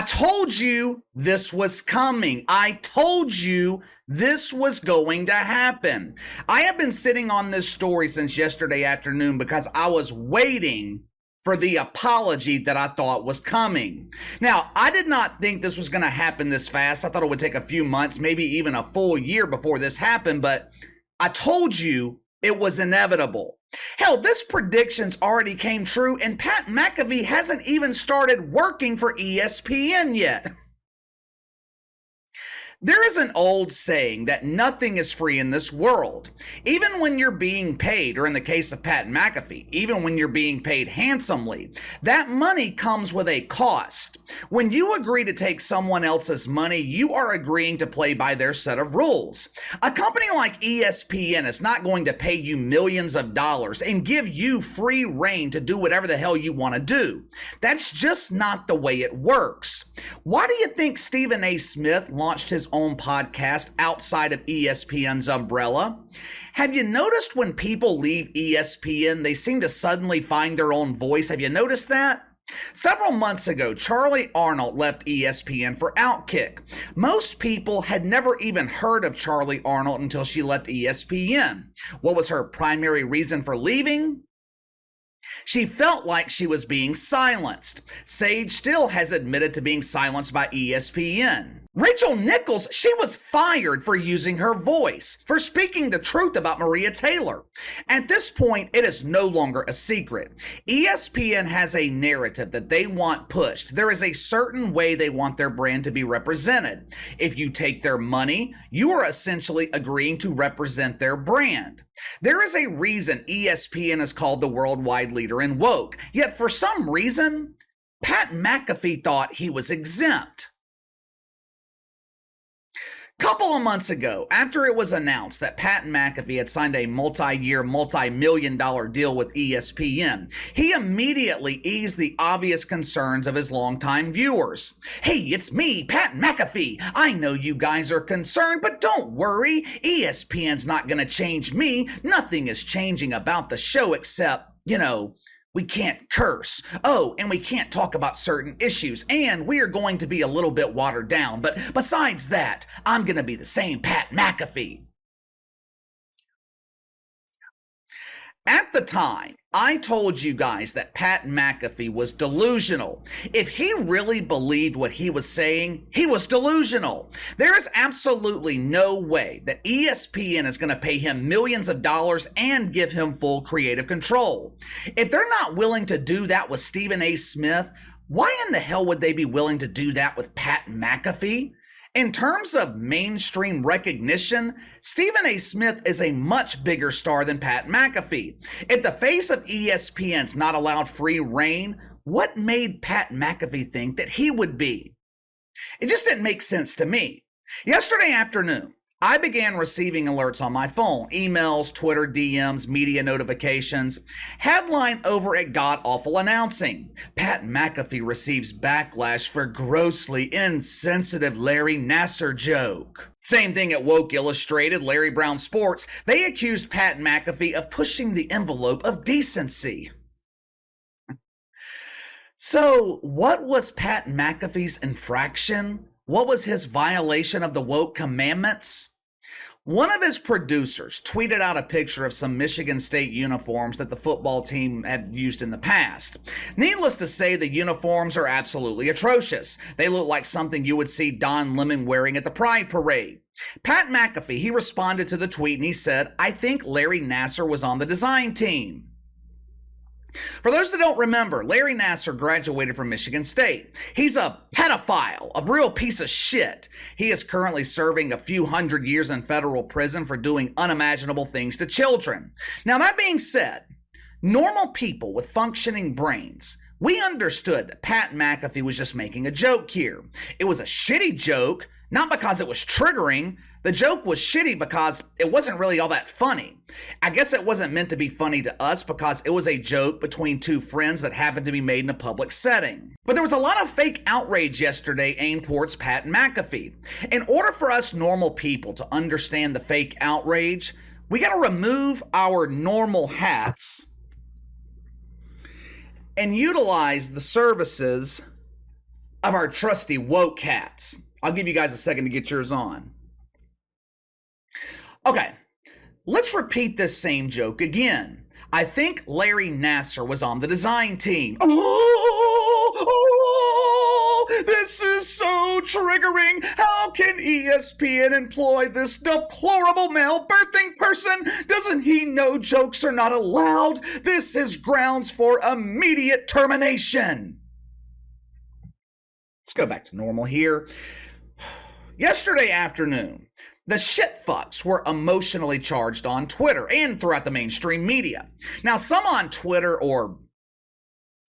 told you this was coming. I told you this was going to happen. I have been sitting on this story since yesterday afternoon because I was waiting for the apology that I thought was coming. Now, I did not think this was going to happen this fast. I thought it would take a few months, maybe even a full year before this happened, but I told you it was inevitable. Hell, this predictions already came true, and Pat McAfee hasn't even started working for ESPN yet. There is an old saying that nothing is free in this world. Even when you're being paid, or in the case of Pat McAfee, even when you're being paid handsomely, that money comes with a cost. When you agree to take someone else's money, you are agreeing to play by their set of rules. A company like ESPN is not going to pay you millions of dollars and give you free reign to do whatever the hell you want to do. That's just not the way it works. Why do you think Stephen A. Smith launched his own podcast outside of ESPN's umbrella? Have you noticed when people leave ESPN, they seem to suddenly find their own voice? Have you noticed that? Several months ago, Charlie Arnold left ESPN for Outkick. Most people had never even heard of Charlie Arnold until she left ESPN. What was her primary reason for leaving? She felt like she was being silenced. Sage still has admitted to being silenced by ESPN. Rachel Nichols, she was fired for using her voice, for speaking the truth about Maria Taylor. At this point, it is no longer a secret. ESPN has a narrative that they want pushed. There is a certain way they want their brand to be represented. If you take their money, you are essentially agreeing to represent their brand. There is a reason ESPN is called the worldwide leader in woke, yet for some reason, Pat McAfee thought he was exempt. Couple of months ago, after it was announced that Pat McAfee had signed a multi-year, multi-million-dollar deal with ESPN, he immediately eased the obvious concerns of his longtime viewers. Hey, it's me, Pat McAfee. I know you guys are concerned, but don't worry. ESPN's not going to change me. Nothing is changing about the show except, we can't curse. Oh, and we can't talk about certain issues. And we are going to be a little bit watered down. But besides that, I'm going to be the same Pat McAfee. At the time, I told you guys that Pat McAfee was delusional. If he really believed what he was saying, he was delusional. There is absolutely no way that ESPN is going to pay him millions of dollars and give him full creative control. If they're not willing to do that with Stephen A. Smith, why in the hell would they be willing to do that with Pat McAfee? In terms of mainstream recognition, Stephen A. Smith is a much bigger star than Pat McAfee. If the face of ESPN's not allowed free reign, what made Pat McAfee think that he would be? It just didn't make sense to me. Yesterday afternoon, I began receiving alerts on my phone, emails, Twitter DMs, media notifications. Headline over at God Awful announcing, Pat McAfee receives backlash for grossly insensitive Larry Nassar joke. Same thing at Woke Illustrated, Larry Brown Sports. They accused Pat McAfee of pushing the envelope of decency. So, what was Pat McAfee's infraction? What was his violation of the woke commandments? One of his producers tweeted out a picture of some Michigan State uniforms that the football team had used in the past. Needless to say, the uniforms are absolutely atrocious. They look like something you would see Don Lemon wearing at the Pride Parade. Pat McAfee, he responded to the tweet and he said, I think Larry Nassar was on the design team. For those that don't remember, Larry Nassar graduated from Michigan State. He's a pedophile, a real piece of shit. He is currently serving a few hundred years in federal prison for doing unimaginable things to children. Now, that being said, normal people with functioning brains, we understood that Pat McAfee was just making a joke here. It was a shitty joke, not because it was triggering. The joke was shitty because it wasn't really all that funny. I guess it wasn't meant to be funny to us because it was a joke between two friends that happened to be made in a public setting. But there was a lot of fake outrage yesterday aimed towards Pat McAfee. In order for us normal people to understand the fake outrage, we got to remove our normal hats and utilize the services of our trusty woke hats. I'll give you guys a second to get yours on. Okay, let's repeat this same joke again. I think Larry Nassar was on the design team. Oh, this is so triggering. How can ESPN employ this deplorable male birthing person? Doesn't he know jokes are not allowed? This is grounds for immediate termination. Let's go back to normal here. Yesterday afternoon, the shitfucks were emotionally charged on Twitter and throughout the mainstream media. Now, some on Twitter or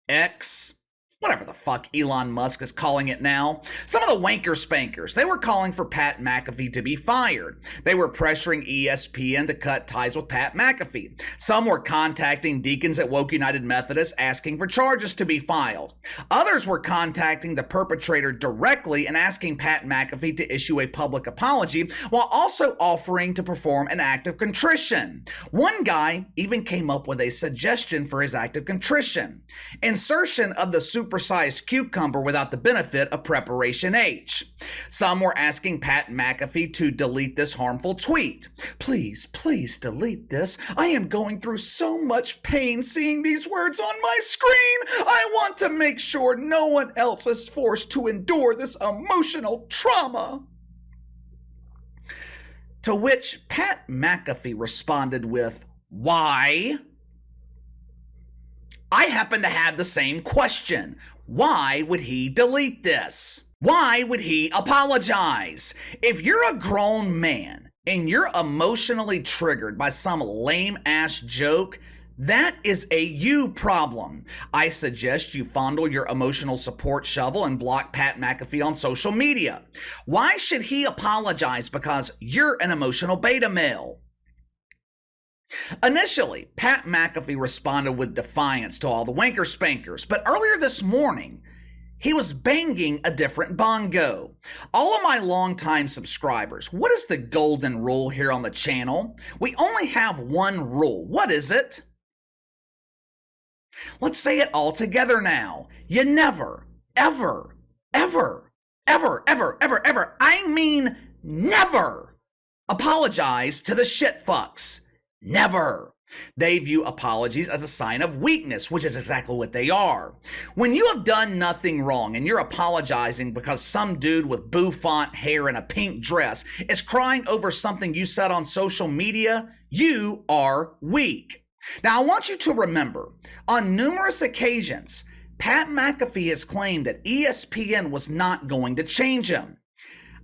X, whatever the fuck Elon Musk is calling it now, some of the wanker spankers, they were calling for Pat McAfee to be fired. They were pressuring ESPN to cut ties with Pat McAfee. Some were contacting deacons at Woke United Methodist asking for charges to be filed. Others were contacting the perpetrator directly and asking Pat McAfee to issue a public apology while also offering to perform an act of contrition. One guy even came up with a suggestion for his act of contrition: insertion of the supersized cucumber without the benefit of preparation H. Some were asking Pat McAfee to delete this harmful tweet. Please, please delete this. I am going through so much pain seeing these words on my screen. I want to make sure no one else is forced to endure this emotional trauma. To which Pat McAfee responded with, "Why?" I happen to have the same question. Why would he delete this? Why would he apologize? If you're a grown man and you're emotionally triggered by some lame-ass joke, that is a you problem. I suggest you fondle your emotional support shovel and block Pat McAfee on social media. Why should he apologize because you're an emotional beta male? Initially, Pat McAfee responded with defiance to all the wanker spankers, but earlier this morning, he was banging a different bongo. All of my longtime subscribers, what is the golden rule here on the channel? We only have one rule. What is it? Let's say it all together now. You never, ever, ever, ever, ever, ever, ever, I mean never apologize to the shit fucks. Never. They view apologies as a sign of weakness, which is exactly what they are. When you have done nothing wrong and you're apologizing because some dude with bouffant hair and a pink dress is crying over something you said on social media, you are weak. Now, I want you to remember, on numerous occasions, Pat McAfee has claimed that ESPN was not going to change him.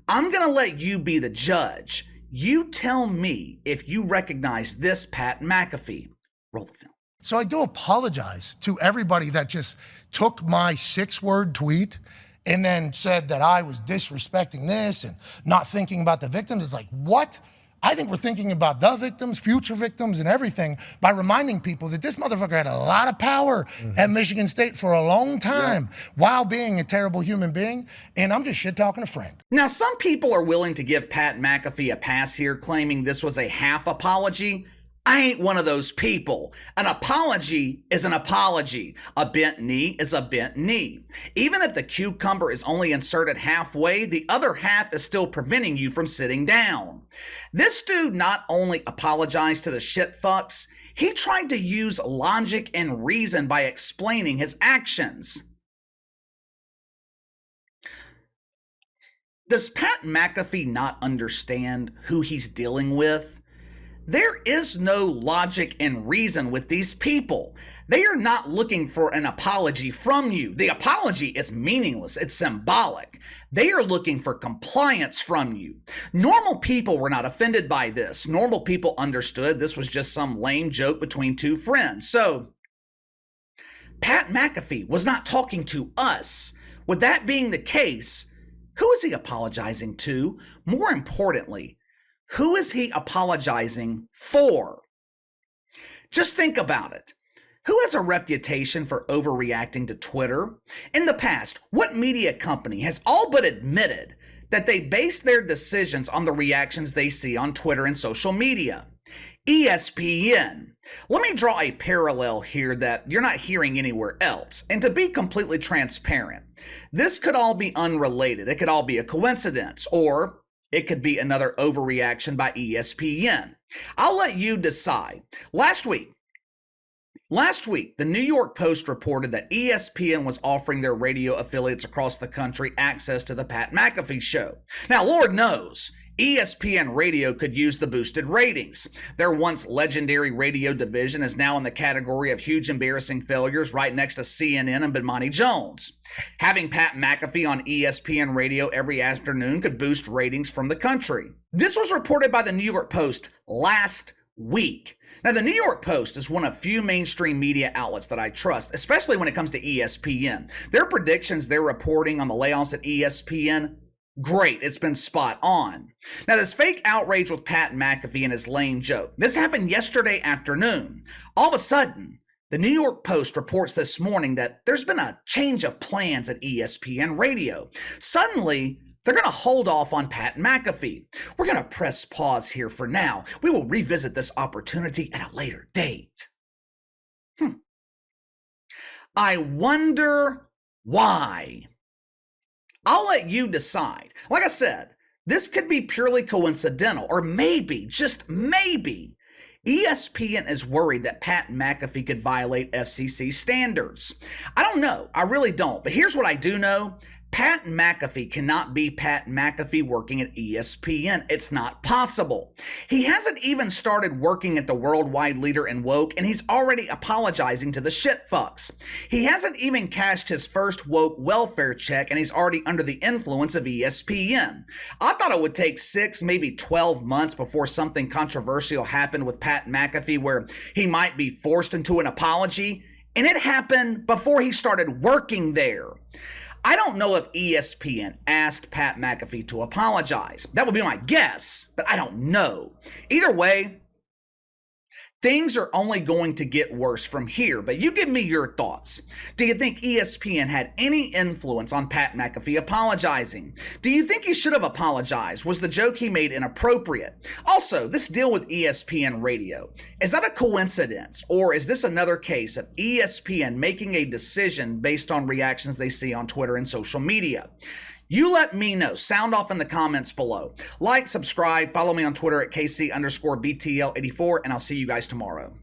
I'm going to let you be the judge. You tell me if you recognize this Pat McAfee. Roll the film. So I do apologize to everybody that just took my 6-word tweet and then said that I was disrespecting this and not thinking about the victims. It's like, what? I think we're thinking about the victims, future victims, and everything by reminding people that this motherfucker had a lot of power at Michigan State for a long time while being a terrible human being, and I'm just shit-talking a friend. Now, some people are willing to give Pat McAfee a pass here, claiming this was a half apology. I ain't one of those people. An apology is an apology. A bent knee is a bent knee. Even if the cucumber is only inserted halfway, the other half is still preventing you from sitting down. This dude not only apologized to the shit fucks, he tried to use logic and reason by explaining his actions. Does Pat McAfee not understand who he's dealing with? There is no logic and reason with these people. They are not looking for an apology from you. The apology is meaningless. It's symbolic. They are looking for compliance from you. Normal people were not offended by this. Normal people understood this was just some lame joke between two friends. So, Pat McAfee was not talking to us. With that being the case, who is he apologizing to? More importantly, who is he apologizing for? Just think about it. Who has a reputation for overreacting to Twitter? In the past, what media company has all but admitted that they base their decisions on the reactions they see on Twitter and social media? ESPN. Let me draw a parallel here that you're not hearing anywhere else. And to be completely transparent, this could all be unrelated. It could all be a coincidence, or it could be another overreaction by ESPN. I'll let you decide. Last week, the New York Post reported that ESPN was offering their radio affiliates across the country access to the Pat McAfee Show. Now, Lord knows, ESPN Radio could use the boosted ratings. Their once legendary radio division is now in the category of huge embarrassing failures, right next to CNN and Benmonte Jones. Having Pat McAfee on ESPN Radio every afternoon could boost ratings from the country. This was reported by the New York Post last week. Now, the New York Post is one of few mainstream media outlets that I trust, especially when it comes to ESPN. Their predictions, their reporting on the layoffs at ESPN, great. It's been spot on. Now, this fake outrage with Pat McAfee and his lame joke, this happened yesterday afternoon. All of a sudden, the New York Post reports this morning that there's been a change of plans at ESPN Radio. Suddenly, they're going to hold off on Pat McAfee. We're going to press pause here for now. We will revisit this opportunity at a later date. I wonder why. I'll let you decide. Like I said, this could be purely coincidental, or maybe, just maybe, ESPN is worried that Pat McAfee could violate FCC standards. I don't know. I really don't. But here's what I do know. Pat McAfee cannot be Pat McAfee working at ESPN. It's not possible. He hasn't even started working at the worldwide leader in woke, and he's already apologizing to the shitfucks. He hasn't even cashed his first woke welfare check, and he's already under the influence of ESPN. I thought it would take 6, maybe 12 months before something controversial happened with Pat McAfee where he might be forced into an apology, and it happened before he started working there. I don't know if ESPN asked Pat McAfee to apologize. That would be my guess, but I don't know. Either way, things are only going to get worse from here, but you give me your thoughts. Do you think ESPN had any influence on Pat McAfee apologizing? Do you think he should have apologized? Was the joke he made inappropriate? Also, this deal with ESPN Radio, is that a coincidence, or is this another case of ESPN making a decision based on reactions they see on Twitter and social media? You let me know. Sound off in the comments below. Like, subscribe, follow me on Twitter at KC_BTL84, and I'll see you guys tomorrow.